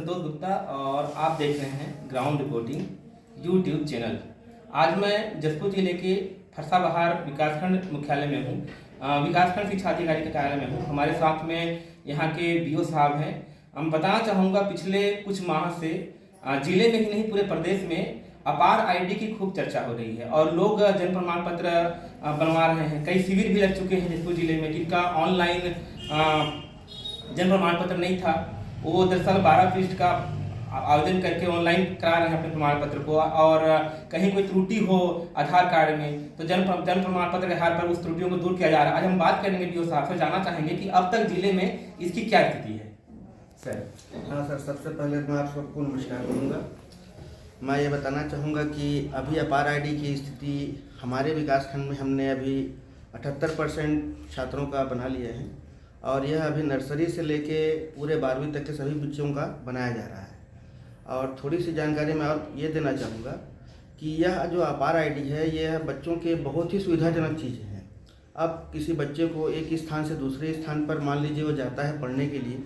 संतोष गुप्ता और आप देख रहे हैं ग्राउंड रिपोर्टिंग यूट्यूब चैनल। आज मैं जसपुर जिले के फरसाबहार विकासखंड मुख्यालय में हूँ, विकासखंड शिक्षा अधिकारी के कार्यालय में हूँ। हमारे साथ में यहाँ के बीओ साहब हैं। हम बताना चाहूँगा पिछले कुछ माह से जिले में ही नहीं पूरे प्रदेश में अपार आईडी की खूब चर्चा हो रही है और लोग जन्म प्रमाण पत्र बनवा रहे हैं। कई शिविर भी लग चुके हैं जसपुर जिले में, जिनका ऑनलाइन जन्म प्रमाण पत्र नहीं था, वो दरअसल 12 पृष्ठ का आवेदन करके ऑनलाइन करा रहे हैं अपने प्रमाण पत्र को। और कहीं कोई त्रुटि हो आधार कार्ड में तो जन्म प्रमाण पत्र के आधार पर उस त्रुटियों को दूर किया जा रहा है। आज हम बात करेंगे बीओ साहब से, जानना चाहेंगे कि अब तक जिले में इसकी क्या स्थिति है। सर। हाँ सर, सबसे पहले मैं आप सबको नमस्कार करूँगा। मैं ये बताना चाहूँगा कि अभी अपार आईडी की स्थिति हमारे विकासखंड में हमने अभी 78% छात्रों का बना लिया है और यह अभी नर्सरी से लेके पूरे 12वीं तक के सभी बच्चों का बनाया जा रहा है। और थोड़ी सी जानकारी मैं और ये देना चाहूँगा कि यह जो अपार आईडी है यह बच्चों के बहुत ही सुविधाजनक चीज़ है। अब किसी बच्चे को एक स्थान से दूसरे स्थान पर मान लीजिए वो जाता है पढ़ने के लिए,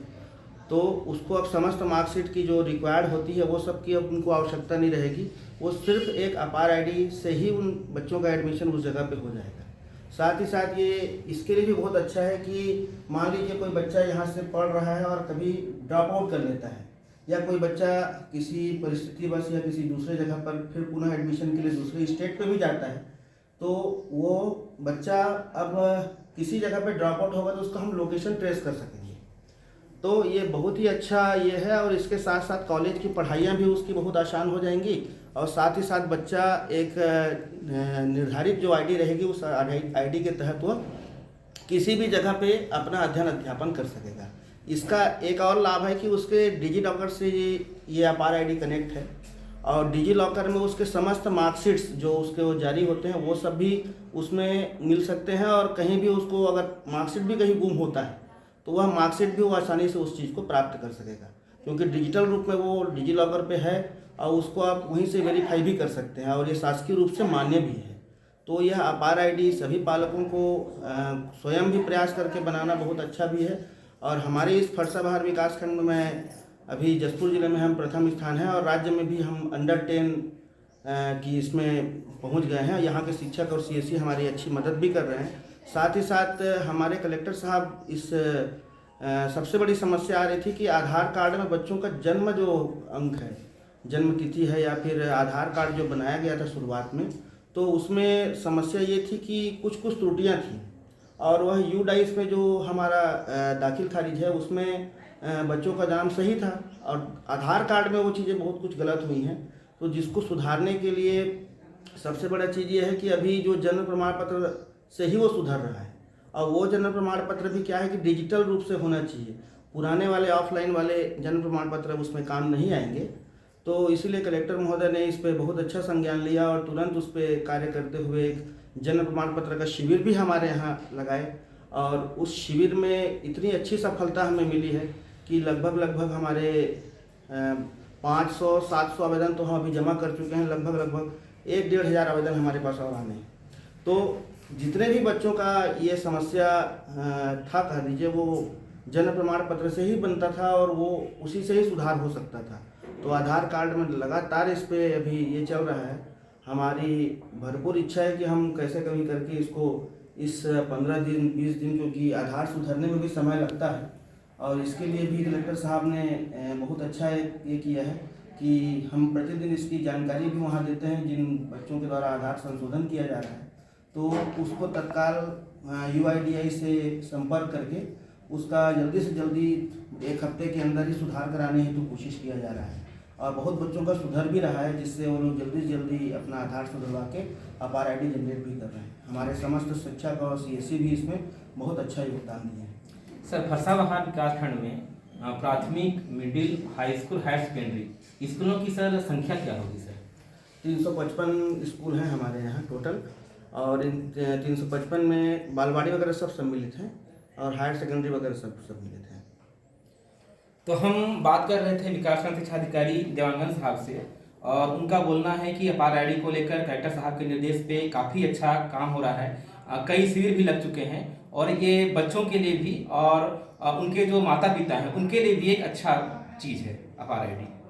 तो उसको अब समस्त मार्कशीट की जो रिक्वायर्ड होती है वो सब की अब उनको आवश्यकता नहीं रहेगी। वो सिर्फ एक अपार आईडी से ही उन बच्चों का एडमिशन उस जगह पे हो जाएगा। साथ ही साथ ये इसके लिए भी बहुत अच्छा है कि मान लीजिए कोई बच्चा यहाँ से पढ़ रहा है और कभी ड्रॉप आउट कर लेता है, या कोई बच्चा किसी परिस्थिति बस या किसी दूसरे जगह पर फिर पुनः एडमिशन के लिए दूसरे स्टेट पे भी जाता है, तो वो बच्चा अब किसी जगह पे ड्रॉप आउट होगा तो उसका हम लोकेशन ट्रेस कर सकेंगे। तो ये बहुत ही अच्छा ये है और इसके साथ साथ कॉलेज की पढ़ाइयाँ भी उसकी बहुत आसान हो जाएंगी और साथ ही साथ बच्चा एक निर्धारित जो आईडी रहेगी उस आईडी के तहत वो किसी भी जगह पे अपना अध्ययन अध्यापन कर सकेगा। इसका एक और लाभ है कि उसके डिजी लॉकर से ये अपार आईडी कनेक्ट है और डिजी लॉकर में उसके समस्त मार्कशीट्स जो उसके वो जारी होते हैं वो सब भी उसमें मिल सकते हैं और कहीं भी उसको अगर मार्कशीट भी कहीं गुम होता है तो वह मार्कशीट भी वो आसानी से उस चीज़ को प्राप्त कर सकेगा, क्योंकि डिजिटल रूप में वो डिजी लॉकर पे है और उसको आप वहीं से वेरीफाई भी कर सकते हैं और ये शासकीय रूप से मान्य भी है। तो यह अपार आईडी सभी पालकों को स्वयं भी प्रयास करके बनाना बहुत अच्छा भी है। और हमारे इस फरसाबहार विकासखंड में अभी जसपुर जिले में हम प्रथम स्थान है और राज्य में भी हम अंडर 10 की इसमें पहुंच गए हैं। यहाँ के शिक्षक और सीएससी हमारी अच्छी मदद भी कर रहे हैं। साथ ही साथ हमारे कलेक्टर साहब इस सबसे बड़ी समस्या आ रही थी कि आधार कार्ड में बच्चों का जन्म जो अंक है, जन्म तिथि है या फिर आधार कार्ड जो बनाया गया था शुरुआत में, तो उसमें समस्या ये थी कि कुछ त्रुटियां थी और वह यूडाइस में जो हमारा दाखिल खारिज है उसमें बच्चों का नाम सही था और आधार कार्ड में वो चीज़ें बहुत कुछ गलत हुई हैं। तो जिसको सुधारने के लिए सबसे बड़ा चीज़ ये है कि अभी जो जन्म प्रमाण पत्र से ही वो सुधर रहा है और वो जन्म प्रमाण पत्र भी क्या है कि डिजिटल रूप से होना चाहिए। पुराने वाले ऑफलाइन वाले जन्म प्रमाण पत्र उसमें काम नहीं आएंगे। तो इसीलिए कलेक्टर महोदय ने इस पर बहुत अच्छा संज्ञान लिया और तुरंत उस पर कार्य करते हुए एक जन्म प्रमाण पत्र का शिविर भी हमारे यहाँ लगाए और उस शिविर में इतनी अच्छी सफलता हमें मिली है कि लगभग हमारे 500-700 आवेदन तो हम अभी जमा कर चुके हैं। लगभग 1-1.5 आवेदन हमारे पास और आने हैं। तो जितने भी बच्चों का ये समस्या था कह दीजिए वो जन्म प्रमाण पत्र से ही बनता था और वो उसी से ही सुधार हो सकता था। तो आधार कार्ड में लगातार इस पे अभी ये चल रहा है। हमारी भरपूर इच्छा है कि हम कैसे कभी करके इसको इस 15 दिन 20 दिन, क्योंकि आधार सुधरने में भी समय लगता है और इसके लिए भी कलेक्टर साहब ने बहुत अच्छा ये किया है कि हम प्रतिदिन इसकी जानकारी भी वहाँ देते हैं जिन बच्चों के द्वारा आधार संशोधन किया जा रहा है, तो उसको तत्काल UIDAI से संपर्क करके उसका जल्दी से जल्दी 1 हफ्ते के अंदर ही सुधार कराने हेतु कोशिश किया जा रहा है और बहुत बच्चों का सुधर भी रहा है, जिससे वो लोग जल्दी से जल्दी अपना आधार सुधरवा के अपार आईडी जनरेट भी कर रहे हैं। हमारे समस्त शिक्षक और सीएससी भी इसमें बहुत अच्छा योगदान दिए हैं। सर, फरसाबहार विकासखंड में प्राथमिक, middle, high school, higher secondary स्कूलों की सर संख्या क्या होगी सर? 355 स्कूल हैं हमारे यहाँ टोटल और इन 355 में बालवाड़ी वगैरह सब सम्मिलित हैं और हायर सेकेंडरी वगैरह सब सम्मिलित हैं। तो हम बात कर रहे थे विकासखंड शिक्षा अधिकारी देवांगन साहब से और उनका बोलना है कि अपार आईडी को लेकर कलेक्टर साहब के निर्देश पे काफ़ी अच्छा काम हो रहा है। कई शिविर भी लग चुके हैं और ये बच्चों के लिए भी और उनके जो माता पिता हैं उनके लिए भी एक अच्छा चीज़ है। अपार ID।